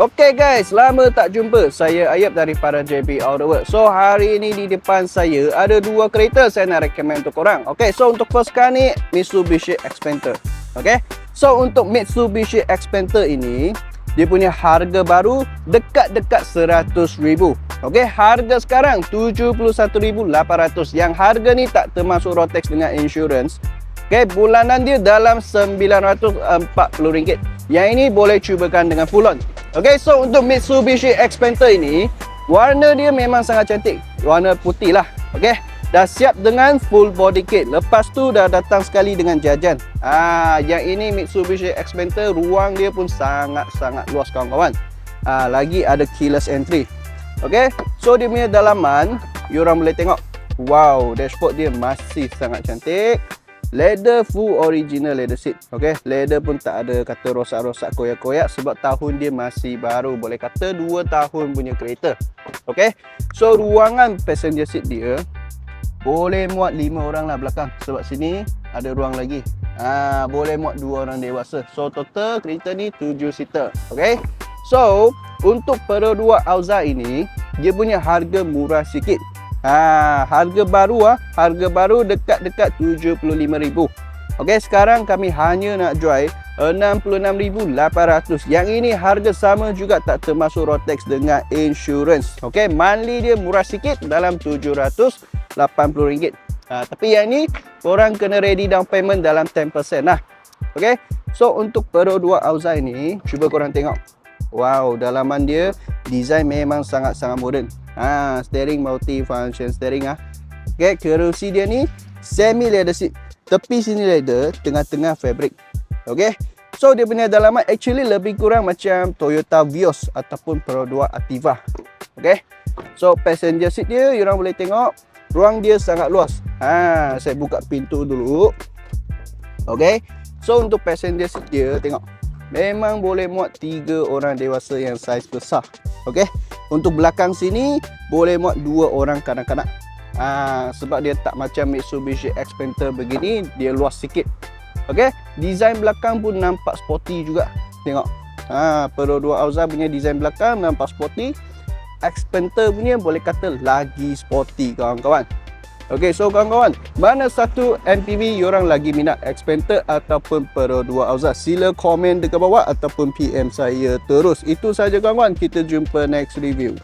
Okay guys, lama tak jumpa. Saya Ayub daripada JB All The World. So hari ini di depan saya ada dua kereta saya nak recommend untuk korang. Okay, so untuk first kali Mitsubishi Xpander. Okay, so untuk Mitsubishi Xpander ini dia punya harga baru dekat-dekat 100,000. Okay, harga sekarang 71,800. Yang harga ni tak termasuk road tax dengan insurance. Okay, bulanan dia dalam RM940. Yang ini boleh cubakan dengan full on. Okay, so untuk Mitsubishi Xpander ini, warna dia memang sangat cantik. Warna putih lah. Okay, dah siap dengan full body kit. Lepas tu dah datang sekali dengan jajan. Yang ini Mitsubishi Xpander, ruang dia pun sangat-sangat luas kawan-kawan. Lagi ada keyless entry. Okay, so dia punya dalaman, you orang boleh tengok. Wow, dashboard dia masih sangat cantik. Leather full original leather seat. Okay, leather pun tak ada kata rosak-rosak koyak-koyak sebab tahun dia masih baru. Boleh kata 2 tahun punya kereta. Okay, so ruangan passenger seat dia boleh muat 5 orang lah belakang. Sebab sini ada ruang lagi. Boleh muat 2 orang dewasa. So total kereta ni 7 seater. Okay, so untuk Pearl 2 Alza ini dia punya harga murah sikit. Harga baru dekat-dekat 75,000. Okey, sekarang kami hanya nak jual 66,800. Yang ini harga sama juga, tak termasuk road tax dengan insurance. Okey, monthly dia murah sikit dalam RM780. Tapi yang ni korang kena ready down payment dalam 10% lah. Okey, so untuk Pearl 2 Alza ini cuba korang tengok. Wow, dalaman dia design memang sangat-sangat moden. Steering multi-function steering Okay, kerusi dia ni semi leather seat. Tepi sini leather, tengah-tengah fabric. Okay, so dia punya dalaman actually lebih kurang macam Toyota Vios ataupun Pearl 2 Ativa. Okay, so passenger seat dia, you orang boleh tengok. Ruang dia sangat luas. Saya buka pintu dulu. Okay, so untuk passenger seat dia, tengok. Memang boleh muat 3 orang dewasa yang saiz besar. Okey, untuk belakang sini boleh muat 2 orang kanak-kanak. Sebab dia tak macam Mitsubishi Xpander begini, dia luas sikit. Okey, design belakang pun nampak sporty juga. Tengok. Pearl 2 Alza punya design belakang nampak sporty. Xpander punya boleh kata lagi sporty kawan-kawan. Okey, so kawan-kawan, mana satu MPV yorang lagi minat, Xpander ataupun Pearl 2 Alza? Sila komen dekat bawah ataupun PM saya terus. Itu saja kawan-kawan, kita jumpa next review.